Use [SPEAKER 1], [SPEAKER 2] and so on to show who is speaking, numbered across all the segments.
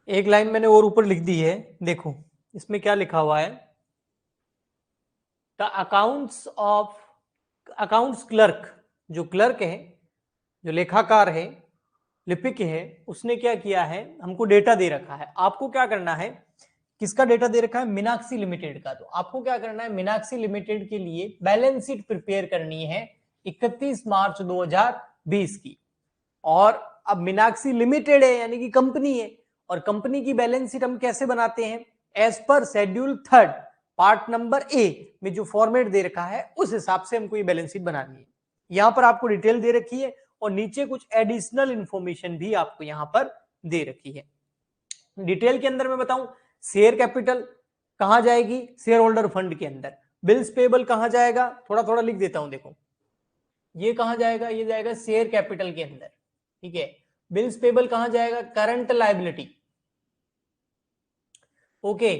[SPEAKER 1] एक लाइन मैंने और ऊपर लिख दी है, देखो इसमें क्या लिखा हुआ है, द अकाउंट्स क्लर्क, जो क्लर्क है, जो लेखाकार है, लिपिक है, उसने क्या किया है, हमको डेटा दे रखा है। आपको क्या करना है, किसका डेटा दे रखा है, मीनाक्षी लिमिटेड का। तो आपको क्या करना है, मीनाक्षी लिमिटेड के लिए बैलेंस शीट प्रिपेयर करनी है 31 मार्च 2020 की। और अब मीनाक्षी लिमिटेड है यानी कि कंपनी है, और कंपनी की बैलेंस शीट हम कैसे बनाते हैं, as per schedule 3 part number A में जो फॉर्मेट दे रखा है उस हिसाब से हमको ये बैलेंस शीट बनानी है। यहां पर आपको डिटेल दे रखी है और नीचे कुछ एडिशनल इंफॉर्मेशन भी आपको यहां पर दे रखी है। डिटेल के अंदर मैं बताऊं, शेयर कैपिटल कहां जाएगी, शेयर होल्डर फंड के अंदर। बिल्स पेबल कहां जाएगा, थोड़ा थोड़ा लिख देता हूं, देखो ये कहां जाएगा, ये जाएगा शेयर कैपिटल के अंदर, ठीक है। बिल्स पेबल कहां जाएगा, करंट लायबिलिटी, ओके।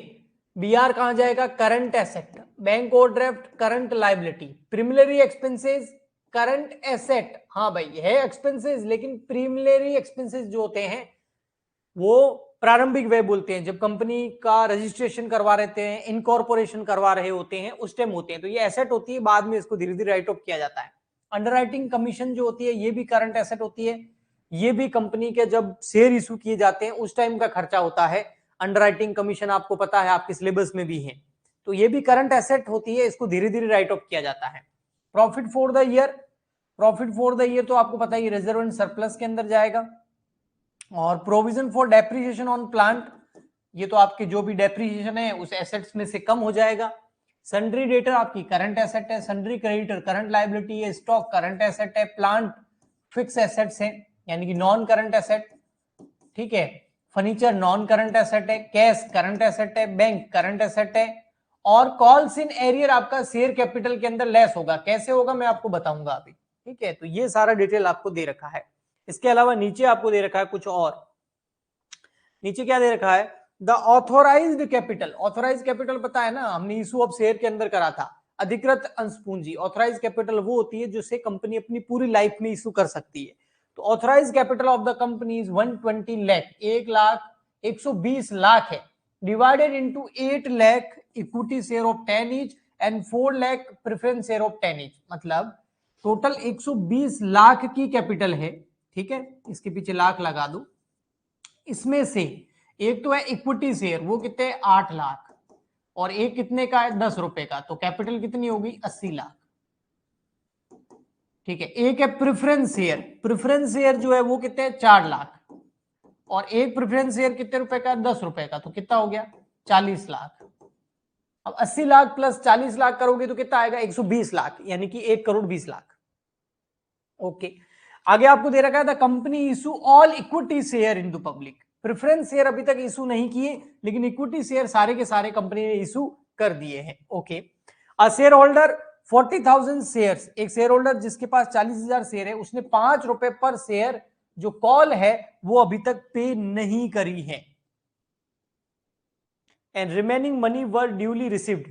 [SPEAKER 1] बीआर कहां जाएगा, current asset. Bank overdraft current liability. प्रीमिलरी expenses current asset, हाँ भाई है एक्सपेंसेस, लेकिन प्रीमिलरी एक्सपेंसेस जो होते हैं वो प्रारंभिक व्यय बोलते हैं, जब कंपनी का रजिस्ट्रेशन करवा रहते हैं, इनकॉर्पोरेशन करवा रहे होते हैं, उस टाइम होते हैं। तो ये एसेट होती है, बाद में इसको धीरे धीरे राइट ऑफ किया जाता है। अंडरराइटिंग कमीशन जो होती है ये भी करंट एसेट होती है, ये भी कंपनी के जब शेयर इशू किए जाते हैं उस टाइम का खर्चा होता है। अंडरराइटिंग कमीशन आपको पता है, आपके सिलेबस में भी है, तो ये भी करंट एसेट होती है, इसको धीरे धीरे राइट ऑफ किया जाता है। Profit for the year, profit for the year तो आपको पता है रिजर्व एंड सरप्लस के अंदर जाएगा। और provision for depreciation on plant, ये तो आपके जो भी डेप्रिसिएशन है उस एसेट्स में से कम हो जाएगा। सन्ड्री डेटर आपकी करंट एसेट है, सन्ड्री क्रेडिटर करंट लायबिलिटी है, स्टॉक करंट एसेट है, प्लांट फिक्स एसेट्स है यानी कि नॉन करंट एसेट, ठीक है। फर्नीचर नॉन करंट एसेट है, कैश करंट एसेट है, बैंक करंट एसेट है। और कॉल्स इन एरियर आपका शेयर कैपिटल के अंदर लेस होगा, कैसे होगा मैं आपको बताऊंगा अभी, ठीक है। तो ये सारा डिटेल आपको दे रखा है। इसके अलावा नीचे आपको दे रखा है कुछ और, नीचे क्या दे रखा है, the authorized capital. Authorize capital पता है ना, हमने इशू ऑफ शेयर के अंदर करा था। अधिकृत अंश पूंजी, ऑथोराइज कैपिटल वो होती है जिससे कंपनी अपनी पूरी लाइफ में इशू कर सकती है। तो authorise capital of the company is 120 lakh, 1,120 lakh है, divided into 8 lakh equity share of 10 each and 4 lakh preference share of 10 each. मतलब टोटल 120 लाख की कैपिटल है, ठीक है, इसके पीछे लाख लगा दो। इसमें से एक तो है इक्विटी शेयर, वो कितने 8 लाख, और एक कितने का है 10 रुपए का, तो कैपिटल कितनी होगी 80 लाख, ठीक है। एक है प्रेफरेंस शेयर, प्रेफरेंस शेयर जो है वो कितने 4 लाख, और एक प्रेफरेंस शेयर कितने रुपए का 10 रुपए का, तो कितना हो गया 40 लाख। अब 80 लाख प्लस 40 लाख करोगे तो कितना आएगा 120 लाख, यानी कि 1 करोड़ 20 लाख, ओके। आगे आपको दे रखा है the company issue all equity share into public. Preference share अभी तक इशू नहीं किए, लेकिन इक्विटी शेयर सारे के सारे कंपनी ने इशू कर दिए हैं, okay. A share holder 40,000 shares, एक शेयर होल्डर जिसके पास 40,000 शेयर है, उसने 5 रुपए पर शेयर जो कॉल है वो अभी तक पे नहीं करी है। And remaining money were duly received.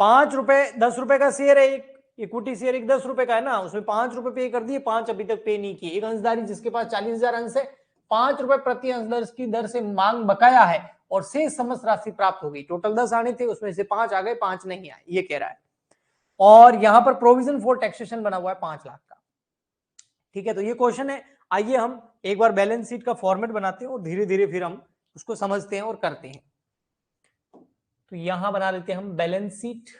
[SPEAKER 1] 5 रुपए 10 रुपए का शेयर है, एक इक्विटी शेयर एक 10 रुपए का है ना, उसमें 5 रुपए पे कर दिए, 5 अभी तक पे नहीं किए। एक अंशधारी जिसके पास 40,000 अंश है, 5 रुपए प्रति अंश की दर से मांग बकाया है और शेष समस्त राशि प्राप्त हो गई। टोटल 10 आने थे, उसमें से 5 आ गए, 5 नहीं आए, ये कह रहा है। और यहां पर प्रोविजन फॉर टैक्सेशन बना हुआ है 5 लाख का, ठीक है। तो ये क्वेश्चन है, आइए हम एक बार बैलेंस शीट का फॉर्मेट बनाते हैं और धीरे धीरे फिर हम उसको समझते हैं और करते हैं। तो यहां बना लेते हैं हम बैलेंस शीट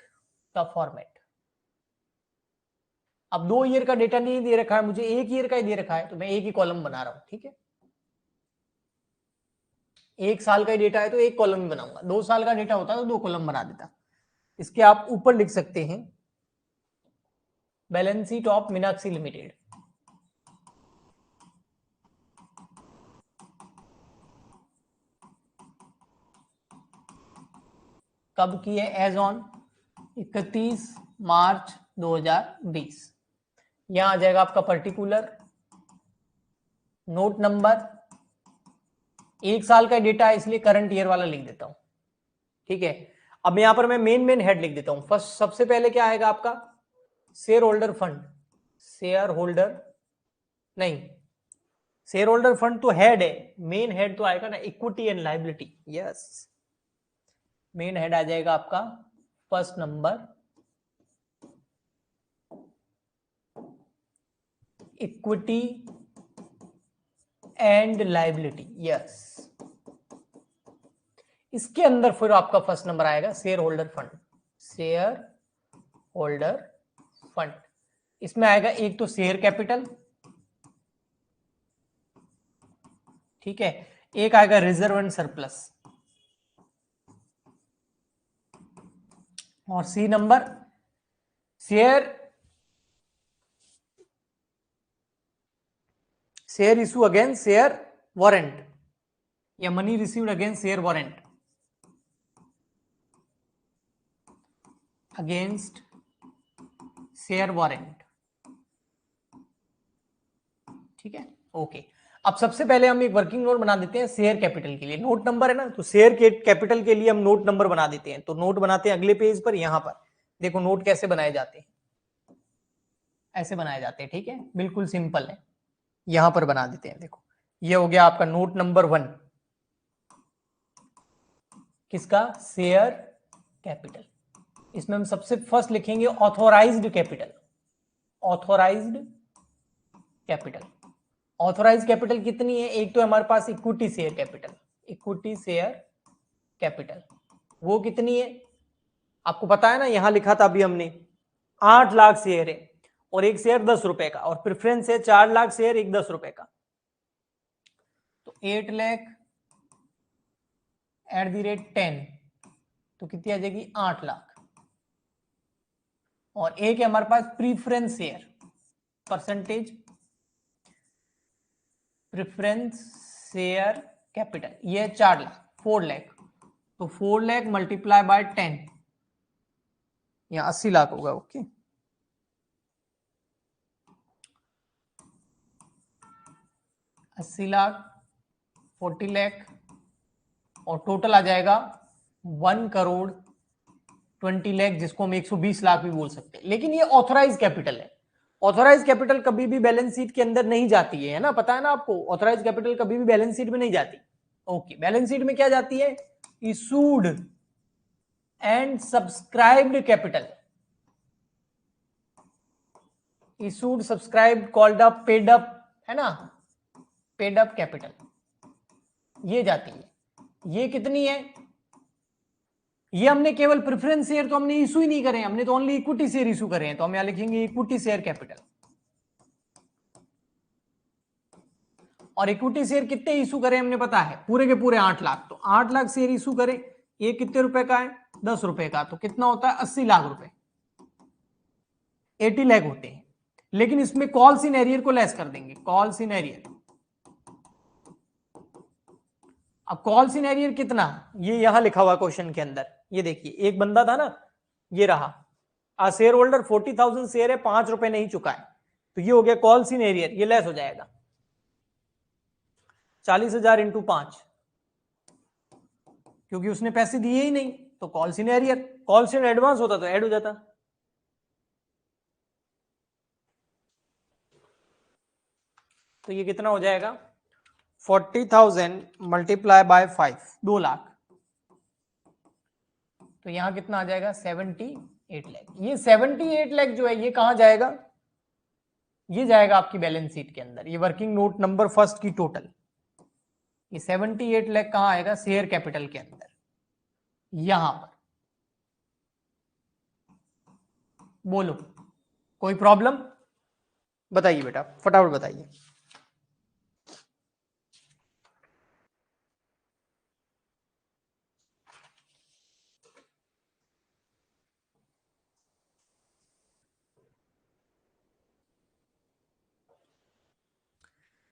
[SPEAKER 1] का फॉर्मेट। अब 2 ईयर का डेटा नहीं दे रखा है मुझे, 1 ईयर का ही दे रखा है, तो मैं एक ही कॉलम बना रहा हूं, ठीक है। 1 साल का ही डेटा है तो एक कॉलम ही बनाऊंगा, 2 साल का डेटा होता तो 2 कॉलम बना देता। इसके आप ऊपर लिख सकते हैं balance sheet of Meenakshi limited. कब की है, एज ऑन 31 मार्च 2020। यहां आ जाएगा आपका पर्टिकुलर, नोट नंबर, 1 साल का डेटा है इसलिए करंट ईयर वाला लिख देता हूं, ठीक है। अब यहां पर मैं मेन हेड लिख देता हूं। फर्स्ट सबसे पहले क्या आएगा आपका, shareholder fund, shareholder नहीं, शेयर होल्डर फंड तो हेड है, मेन हेड तो आएगा ना equity and liability. Yes, main head आ जाएगा आपका first number, equity and liability. Yes, इसके अंदर फिर आपका फर्स्ट नंबर आएगा shareholder fund, shareholder fund. इसमें आएगा एक तो शेयर कैपिटल, ठीक है, एक आएगा रिजर्व एंड सरप्लस, और C number share issue against share warrant, या money received against share warrant, against share warrant. ठीक है, ओके। अब सबसे पहले हम एक वर्किंग नोट बना देते हैं शेयर कैपिटल के लिए। नोट नंबर है ना, तो शेयर कैपिटल के लिए हम नोट नंबर बना देते हैं। तो नोट बनाते हैं अगले पेज पर, यहां पर देखो नोट कैसे बनाए जाते हैं, ऐसे बनाए जाते हैं। ठीक है, बिल्कुल सिंपल है, यहां पर बना देते हैं। देखो ये हो गया आपका नोट नंबर 1, किसका, शेयर कैपिटल। इसमें हम सबसे फर्स्ट लिखेंगे authorized capital, authorized capital. Authorize capital कितनी है, एक तो हमारे पास equity share capital, equity share capital, वो कितनी है आपको पता है ना, यहां लिखा था अभी हमने 8 लाख शेयर है, और एक शेयर 10 रुपए का, और प्रेफरेंस है 4 लाख शेयर, एक 10 रुपए का, तो 8 लाख एट द रेट 10, तो कितनी आ जाएगी 8 लाख। और एक है हमारे पास preference share, percentage preference share capital, ये 4 लाख, 4 लाख, तो 4 लाख मल्टीप्लाई बाय 10, यहां 80 लाख होगा। ओके, 80 लाख, 40 लाख, और टोटल आ जाएगा 1 करोड़ 20 लाख, जिसको हम 120 लाख भी बोल सकते हैं। लेकिन ये ऑथोराइज कैपिटल है, ऑथोराइज कैपिटल कभी भी बैलेंस शीट के अंदर नहीं जाती है ना, पता है ना आपको, ऑथोराइज कैपिटल कभी भी बैलेंस शीट में नहीं जाती। ओके, बैलेंस शीट में क्या जाती है, issued and subscribed capital, issued subscribed called up paid up, है ना, पेड अप कैपिटल, ये जाती है। ये कितनी है, ये हमने केवल प्रेफरेंस शेयर तो हमने इशू ही नहीं करे, हमने तो ओनली इक्विटी शेयर इशू करे हैं, तो हम यहां लिखेंगे इक्विटी शेयर कैपिटल। और इक्विटी शेयर कितने इशू करें हमने पता है, पूरे के पूरे 8 लाख, तो 8 लाख शेयर इशू करें, ये कितने रुपए का है, 10 रुपए का, तो कितना होता है 80 लाख रुपए, 80 लाख होते हैं। लेकिन इसमें कॉल्स इन एरियर को लेस कर देंगे, कॉल्स इन एरियर। अब कॉल्स इन एरियर कितना, ये यहां लिखा हुआ क्वेश्चन के अंदर, ये देखिए एक बंदा था ना, ये रहा, आ शेयर होल्डर 40,000 शेयर है, 5 रुपए नहीं चुका है, तो ये हो गया कॉल्स इन एरियर, ये लेस हो जाएगा 40,000 इंटू 5, क्योंकि उसने पैसे दिए ही नहीं, तो calls in arrear, calls in advance होता तो ऐड हो जाता। तो ये कितना हो जाएगा 40,000 मल्टीप्लाई बाय 5, 2 लाख, तो यहां कितना आ जाएगा 78 लाख। ये 78 लाख जो है ये कहां जाएगा, ये जाएगा आपकी बैलेंस शीट के अंदर, ये वर्किंग नोट नंबर फर्स्ट की टोटल, ये 78 लाख कहां आएगा, शेयर कैपिटल के अंदर, यहां पर। बोलो कोई प्रॉब्लम, बताइए बेटा, फटाफट बताइए।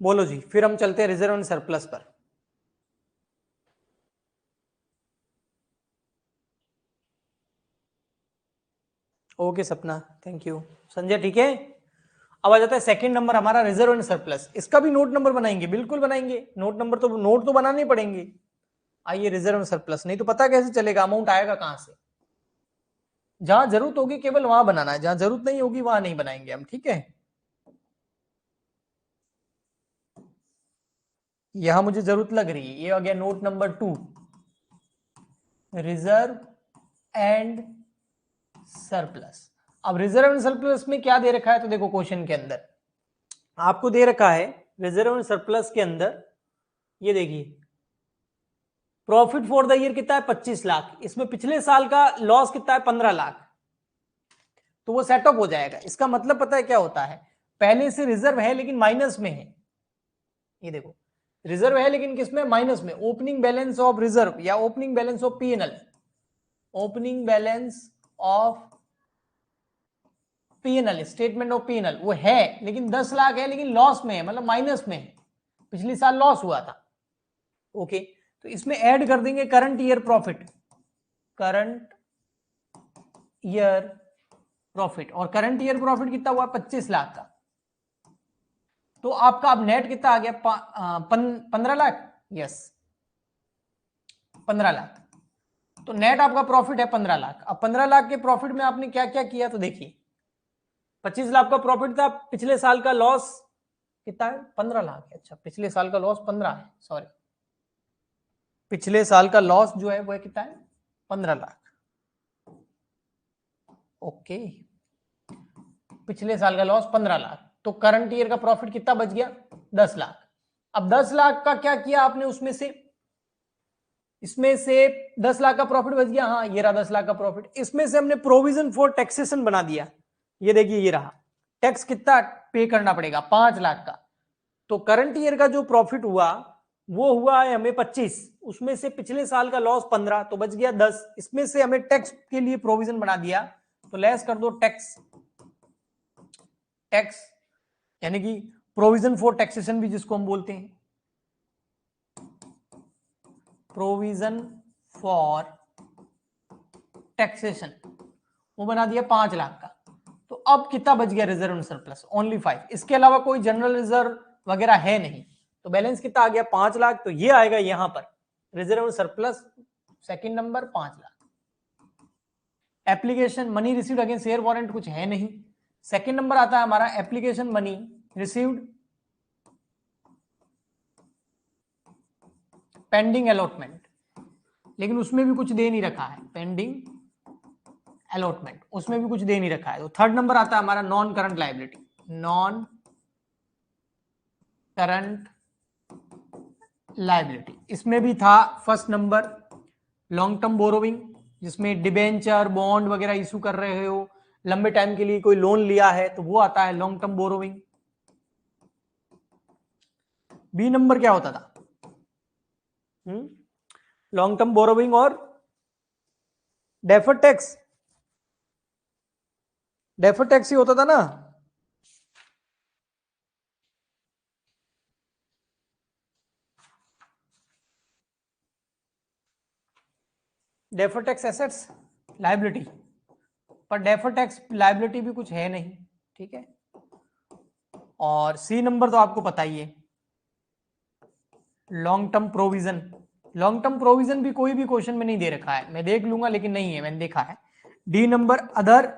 [SPEAKER 1] बोलो जी, फिर हम चलते हैं रिजर्व एंड सरप्लस पर। ओके सपना, थैंक यू। संजय ठीक है। अब आ जाता है सेकंड नंबर हमारा रिजर्व एंड सरप्लस, इसका भी नोट नंबर बनाएंगे, बिल्कुल बनाएंगे, नोट नंबर तो नोट तो बनाने पड़ेंगे। आइए रिजर्व एंड सरप्लस, नहीं तो पता कैसे चलेगा अमाउंट आएगा कहां से, जहां जरूरत होगी केवल वहां बनाना है, जहां जरूरत नहीं होगी वहां नहीं बनाएंगे हम, ठीक है। यहां मुझे जरूरत लग रही है, ये आ गया note number 2, reserve and surplus. अब रिजर्व एंड सरप्लस में क्या दे रखा है, तो देखो क्वेश्चन के अंदर आपको दे रखा है रिजर्व एंड सरप्लस के अंदर, ये देखिए प्रॉफिट फॉर द ईयर कितना है 25 लाख, इसमें पिछले साल का लॉस कितना है 15 लाख, तो वो सेटअप हो जाएगा। इसका मतलब पता है क्या होता है, पहले से रिजर्व है लेकिन माइनस में है, ये देखो रिजर्व है लेकिन किसमें, माइनस में। ओपनिंग बैलेंस ऑफ रिजर्व या opening balance of PNL, opening balance of PNL, statement of PNL वो है लेकिन 10 लाख है, लेकिन लॉस में है, मतलब माइनस में है, पिछले साल लॉस हुआ था। ओके, तो इसमें ऐड कर देंगे current year profit, current year profit, और करंट ईयर प्रॉफिट कितना हुआ 25 लाख का, तो आपका अब नेट कितना आ गया 15 लाख, यस 15 लाख, तो नेट आपका प्रॉफिट है 15 लाख। अब 15 लाख के प्रॉफिट में आपने क्या क्या किया, तो देखिए 25 लाख का प्रॉफिट था, पिछले साल का लॉस कितना है 15 लाख है, अच्छा पिछले साल का लॉस 15 है, सॉरी पिछले साल का लॉस जो है वो कितना है 15 लाख। ओके, पिछले साल का लॉस 15 लाख, तो करंट ईयर का प्रॉफिट कितना बच गया 10 लाख। अब 10 लाख का क्या किया आपने, उसमें से इसमें से 10 लाख का प्रॉफिट बच गया, हाँ ये रहा 10 लाख का प्रॉफिट, इसमें से हमने प्रोविजन फॉर टैक्सेशन बना दिया, ये देखिए ये रहा, टैक्स कितना पे करना पड़ेगा 5 लाख का, तो करंट ईयर का जो प्रॉफिट हुआ वो हुआ है हमें 25, उसमें से पिछले साल का लॉस 15, तो बच गया 10, इसमें से हमें टैक्स के लिए प्रोविजन बना दिया, तो लेस कर दो टैक्स, टैक्स यानी कि प्रोविजन फॉर टैक्सेशन भी जिसको हम बोलते हैं, प्रोविजन फॉर टैक्सेशन, वो बना दिया 5 लाख का। तो अब कितना बच गया रिजर्व एंड सरप्लस, ओनली 5, इसके अलावा कोई जनरल रिजर्व वगैरह है नहीं, तो बैलेंस कितना आ गया 5 लाख, तो ये आएगा यहां पर reserve and surplus, second number 5 lakh. Application money received against share warrant कुछ है नहीं, सेकंड नंबर आता है हमारा application money received pending allotment, लेकिन उसमें भी कुछ दे नहीं रखा है, पेंडिंग अलॉटमेंट उसमें भी कुछ दे नहीं रखा है। तो थर्ड नंबर आता है हमारा non current liability, non current liability, इसमें भी था first number long term borrowing, जिसमें डिबेंचर बॉन्ड वगैरह इशू कर रहे हो, लंबे टाइम के लिए कोई लोन लिया है, तो वो आता है long term borrowing. B number क्या होता था, लॉन्ग टर्म बोरोविंग और डेफर्ड टैक्स, डेफर्ड टैक्स ही होता था ना, डेफर्ड टैक्स एसेट्स लायबिलिटी, पर डेफर्ड टैक्स लायबिलिटी भी कुछ है नहीं, ठीक है। और सी नंबर तो आपको पता ही है long term provision, long term provision भी कोई भी क्वेश्चन में नहीं दे रखा है, मैं देख लूंगा लेकिन नहीं है, मैंने देखा है। D number other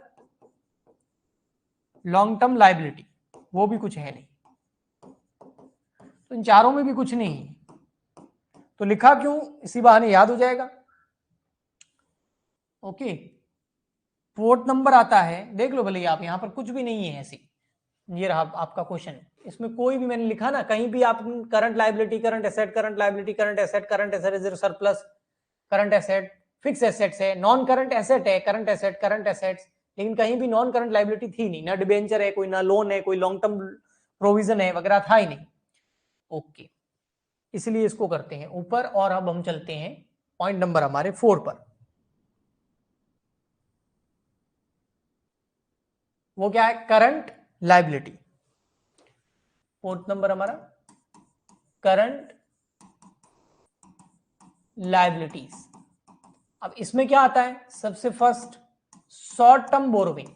[SPEAKER 1] long term liability, वो भी कुछ है नहीं, तो इन चारों में भी कुछ नहीं है, तो लिखा क्यों, इसी बहाने याद हो जाएगा। ओके, फोर्थ नंबर आता है, देख लो भले आप, यहां पर कुछ भी नहीं है ऐसी, ये रहा आपका क्वेश्चन, इसमें कोई भी मैंने लिखा ना कहीं भी, आप current liability current asset current liability current asset reserve surplus current asset fix assets है, नॉन करंट एसेट है करंट एसेट्स, लेकिन कहीं भी नॉन करंट लायबिलिटी थी नहीं, ना डिबेंचर है कोई, ना लोन है कोई, लॉन्ग टर्म प्रोविजन है वगैरह था ही नहीं। ओके, इसलिए इसको करते हैं ऊपर, और अब हम चलते हैं पॉइंट नंबर हमारे 4 पर। वो क्या है, करंट लायबिलिटी, फोर्थ नंबर हमारा करंट लायबिलिटीज। अब इसमें क्या आता है, सबसे फर्स्ट शॉर्ट टर्म बोरोविंग,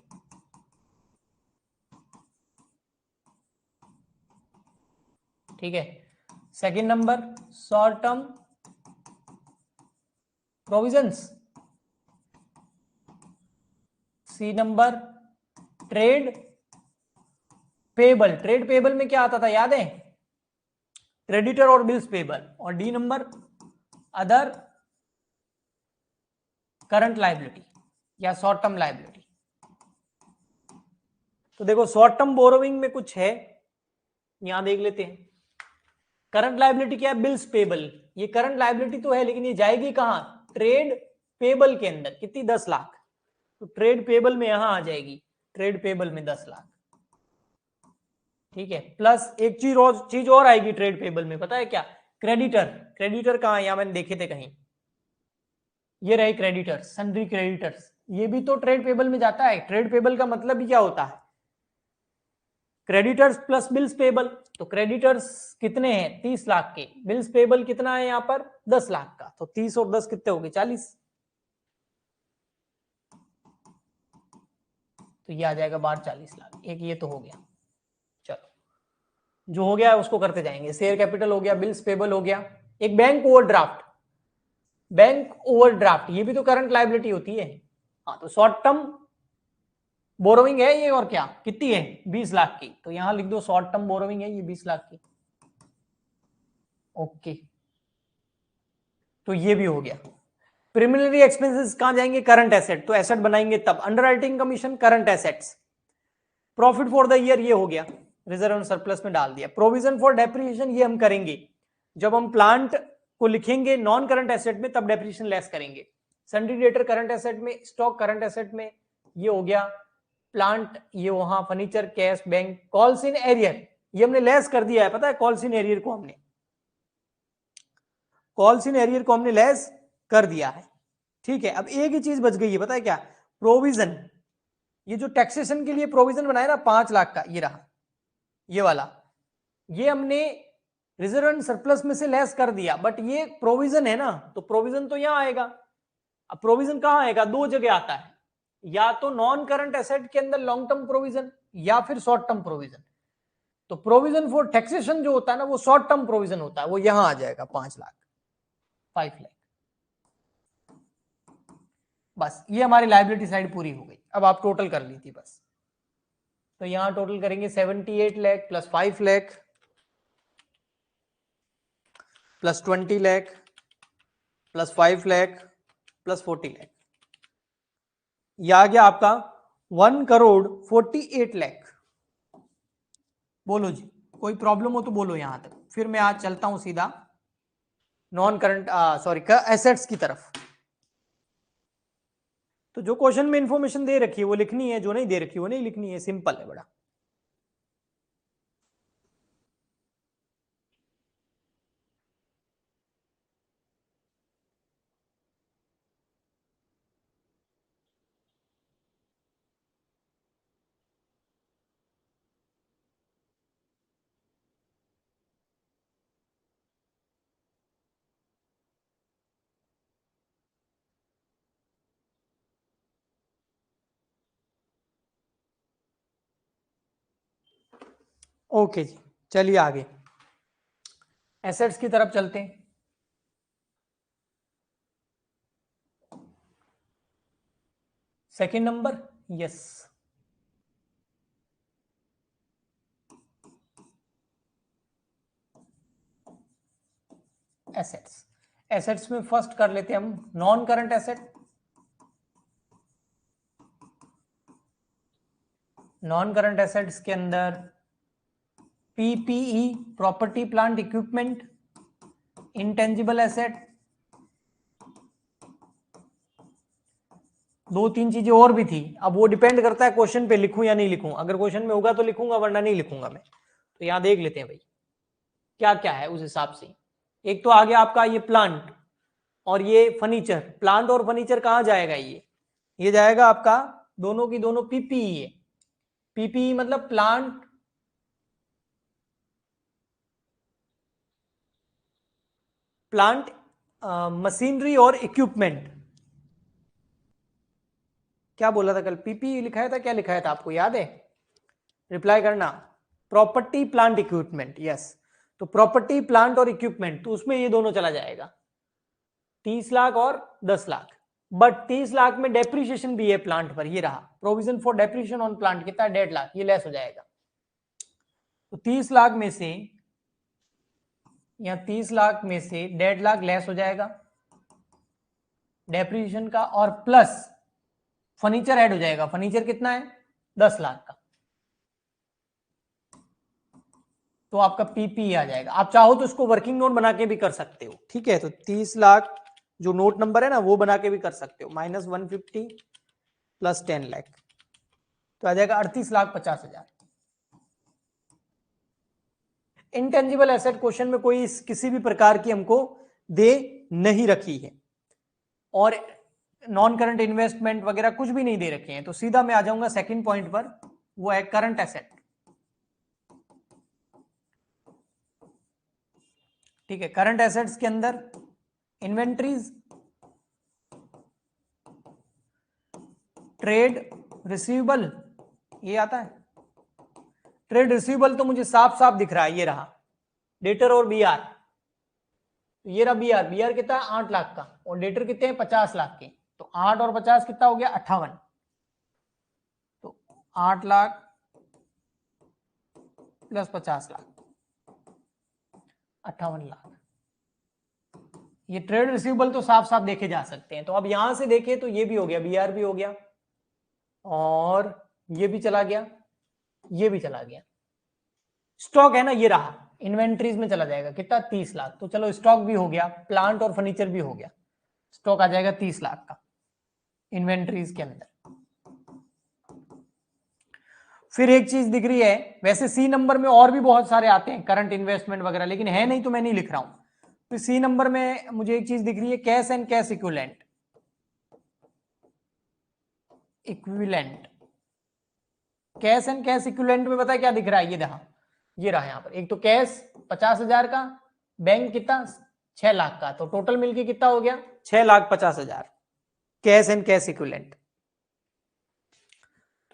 [SPEAKER 1] ठीक है। Second number short term provisions, C number trade payable, trade payable में क्या आता था याद है, क्रेडिटर और बिल्स पेबल, और D number other current liability या शॉर्ट टर्म लायबिलिटी। तो देखो शॉर्ट टर्म बोरोइंग में कुछ है, यहां देख लेते हैं। करंट लायबिलिटी क्या है? Bills payable. ये करंट लायबिलिटी तो है, लेकिन ये जाएगी कहां? ट्रेड पेबल के अंदर। कितनी? 10 लाख। तो ट्रेड पेबल में यहां आ जाएगी, ट्रेड पेबल में 10 लाख। ठीक है, प्लस एक चीज और आएगी ट्रेड पेबल में, पता है क्या? क्रेडिटर। क्रेडिटर कहां है? यहां मैंने देखे थे कहीं, ये रहे क्रेडिटर्स, सन्ड्री क्रेडिटर्स। ये भी तो ट्रेड पेबल में जाता है। ट्रेड पेबल का मतलब ही क्या होता है? Creditors plus bills payable. तो क्रेडिटर्स कितने हैं? 30 लाख के। बिल्स पेबल कितना है यहाँ पर? 10 लाख का। तो 30 और 10 कितने हो गए? 40। तो ये आ जाएगा बाहर 40 लाख। एक ये तो हो गया। चलो, जो हो गया उसको करते जाएंगे। शेयर कैपिटल हो गया, बिल्स पेबल हो गया। एक बैंक ओवरड्राफ्ट। बैंक ओवरड्राफ्ट ये भी तो करंट लायबिलिटी होती है। हाँ, तो शॉर्ट टर्म बोरोइंग है ये, और क्या कितनी है? 20 लाख की। तो यहां लिख दो शॉर्ट टर्म बोरोइंग है ये 20 लाख की। ओके, तो ये भी हो गया। प्रिमिनरी एक्सपेंसेस कहां जाएंगे? Current asset. तो एसेट बनाएंगे तब। Underwriting commission current assets. Profit for the year ये हो गया, रिजर्व एंड सरप्लस में डाल दिया। प्रोविजन फॉर डेप्रिसिएशन ये हम करेंगे जब हम प्लांट को लिखेंगे नॉन करंट एसेट में, तब डेप्रिसिएशन लेस करेंगे। सन्ड्री डेटर करंट एसेट में, स्टॉक करंट एसेट में। ये हो गया प्लांट, ये वहां furniture, cash, bank. Calls in arrear ये हमने लेस कर दिया है, पता है? कॉल्स इन एरियर को हमने लेस कर दिया है। ठीक है, अब एक ही चीज बच गई है, पता है क्या? प्रोविजन। ये जो टैक्सेशन के लिए प्रोविजन बनाया ना 5 लाख का, ये रहा, ये वाला, ये हमने रिजर्व एंड सरप्लस में से लेस कर दिया। बट ये प्रोविजन है ना, तो प्रोविजन तो यहां आएगा। अब प्रोविजन कहां आएगा? दो जगह आता है, या तो नॉन करंट एसेट के अंदर लॉन्ग टर्म प्रोविजन, या फिर शॉर्ट टर्म प्रोविजन। तो प्रोविजन फॉर टैक्सेशन जो होता है ना, वो शॉर्ट टर्म प्रोविजन होता है, वो यहां आ जाएगा 5 लाख, 5 लाख। बस ये हमारी लायबिलिटी साइड पूरी हो गई। अब आप टोटल कर ली थी बस। तो यहां टोटल करेंगे 78 lakh plus 5 lakh plus 20 lakh plus 5 lakh plus 40 lakh. यह आ गया आपका 1,48 लाख। बोलो जी, कोई प्रॉब्लम हो तो बोलो यहां तक, फिर मैं आज चलता हूं सीधा नॉन करंट सॉरी एसेट्स की तरफ। तो जो क्वेश्चन में इंफॉर्मेशन दे रखी है वो लिखनी है, जो नहीं दे रखी है वो नहीं लिखनी है। सिंपल है बड़ा। ओके जी, चलिए आगे एसेट्स की तरफ चलते हैं। Second number, yes, assets. Assets में फर्स्ट कर लेते हैं हम non current asset. Non current assets के अंदर PPE, property plant equipment, intangible asset, दो तीन चीजें और भी थी। अब वो डिपेंड करता है क्वेश्चन पे लिखूं या नहीं लिखूं। अगर क्वेश्चन में होगा तो लिखूंगा, वरना नहीं लिखूंगा मैं। तो यहां देख लेते हैं भाई क्या क्या है उस हिसाब से। एक तो आ गया आपका ये प्लांट और ये फर्नीचर। प्लांट और फर्नीचर कहां जाएगा? ये जाएगा आपका, दोनों की दोनों पीपीई है। पीपीई मतलब प्लांट मशीनरी और इक्विपमेंट। क्या बोला था कल? पीपीई लिखाया था, क्या लिखाया था आपको याद है? रिप्लाई करना। Property plant equipment, yes. तो प्रॉपर्टी प्लांट और इक्विपमेंट, तो उसमें ये दोनों चला जाएगा, 30 लाख और 10 लाख। बट 30 लाख में डेप्रिसिएशन भी है प्लांट पर, ये रहा provision for depreciation on plant, कितना? 1.5 लाख, ये लेस हो जाएगा। तो 30 लाख में से यहाँ 30 लाख में से 1.5 लाख लेस हो जाएगा डेप्रिसिएशन का, और प्लस फर्नीचर ऐड हो जाएगा। फर्नीचर कितना है? 10 लाख का, तो आपका पीपी आ जाएगा। आप चाहो तो इसको वर्किंग नोट बना के भी कर सकते हो, ठीक है। तो 30 लाख जो नोट नंबर है ना वो बना के भी कर सकते हो, -150 प्लस 10 लाख, तो आ जाएगा 38,50,000। इंटेंजिबल एसेट क्वेश्चन में कोई किसी भी प्रकार की हमको दे नहीं रखी है, और नॉन करंट इन्वेस्टमेंट वगैरह कुछ भी नहीं दे रखे हैं। तो सीधा मैं आ जाऊंगा सेकंड पॉइंट पर, वो है करंट एसेट। ठीक है, करंट एसेट्स के अंदर इन्वेंट्रीज, ट्रेड रिसीवेबल, ये आता है। ट्रेड रिसीवेबल तो मुझे साफ साफ दिख रहा है, ये रहा डेटर और बीआर। ये रहा बीआर, बीआर कितना है? 8 लाख का, और डेटर कितने हैं? 50 लाख के। तो 8 और 50 कितना हो गया? 58। तो 8 लाख प्लस 50 लाख, 58 लाख। ये ट्रेड रिसीवेबल तो साफ साफ देखे जा सकते हैं। तो अब यहां से देखें तो ये भी हो गया, बीआर भी हो गया, और ये भी चला गया, ये भी चला गया। स्टॉक है ना, ये रहा, इन्वेंट्रीज में चला जाएगा कितना? 30 लाख। तो चलो स्टॉक भी हो गया, प्लांट और फर्नीचर भी हो गया, स्टॉक आ जाएगा 30 लाख का इन्वेंट्रीज के अंदर। फिर एक चीज दिख रही है, वैसे सी नंबर में और भी बहुत सारे आते हैं करंट इन्वेस्टमेंट वगैरह, लेकिन है नहीं तो मैं नहीं लिख रहा हूं। तो सी नंबर में मुझे एक चीज दिख रही है, cash and cash equivalent. Cash and cash equivalent में पता है क्या दिख रहा है? ये देखा, ये रहा यहां पर। एक तो कैश 50,000 का, बैंक कितना? 6 लाख का, तो टोटल मिलके कितना हो गया? 6,50,000 कैश एंड कैश इक्विवेलेंट।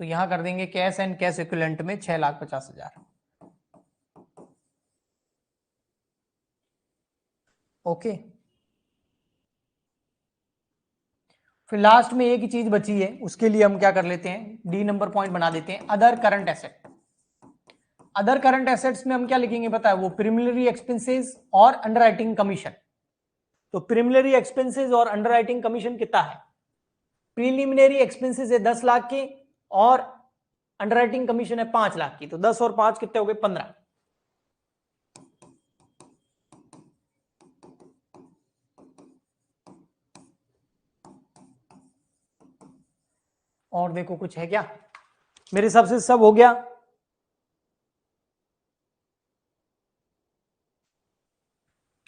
[SPEAKER 1] तो यहां कर देंगे कैश एंड कैश इक्विवेलेंट में 6,50,000। ओके, फिर लास्ट में एक ही चीज बची है, उसके लिए हम क्या कर लेते हैं? डी नंबर पॉइंट बना देते हैं, other current asset. Other current assets में हम क्या लिखेंगे पता है? वो प्रीमिलरी एक्सपेंसेस और अंडरराइटिंग कमीशन। तो प्रीमिलरी एक्सपेंसेस और अंडरराइटिंग कमीशन कितना है? प्रीलिमिनरी एक्सपेंसेस है 10 लाख के, और अंडरराइटिंग कमीशन है 5 लाख की। तो 10 और 5 कितने हो गए? 15। और देखो कुछ है क्या? मेरे हिसाब से सब हो गया।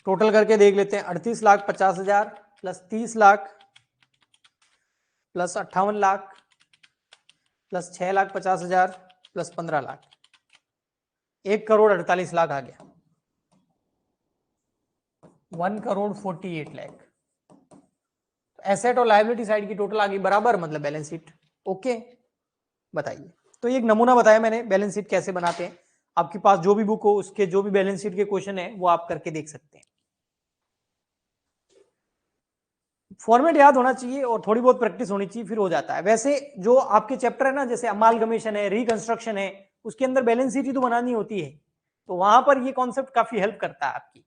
[SPEAKER 1] टोटल करके देख लेते हैं, 38,50,000 plus 30 lakh plus 58 lakh plus 6,50,000 plus 15 lakh, 1,48,00,000 आ गया। 1,48,00,000। एसेट और लायबिलिटी साइड की टोटल आ गई बराबर, मतलब बैलेंस शीट। ओके, बताइए। तो एक नमूना बताया मैंने बैलेंस शीट कैसे बनाते हैं। आपके पास जो भी बुक हो उसके जो भी बैलेंस शीट के क्वेश्चन है वो आप करके देख सकते हैं। फॉर्मेट याद होना चाहिए और थोड़ी बहुत प्रैक्टिस होनी चाहिए, फिर हो जाता है। वैसे जो आपके चैप्टर है ना, जैसे अमालगमेशन है, रिकंस्ट्रक्शन है, उसके अंदर बैलेंस शीट ही तो बनानी होती है, तो वहां पर ये कॉन्सेप्ट काफी हेल्प करता है आपकी।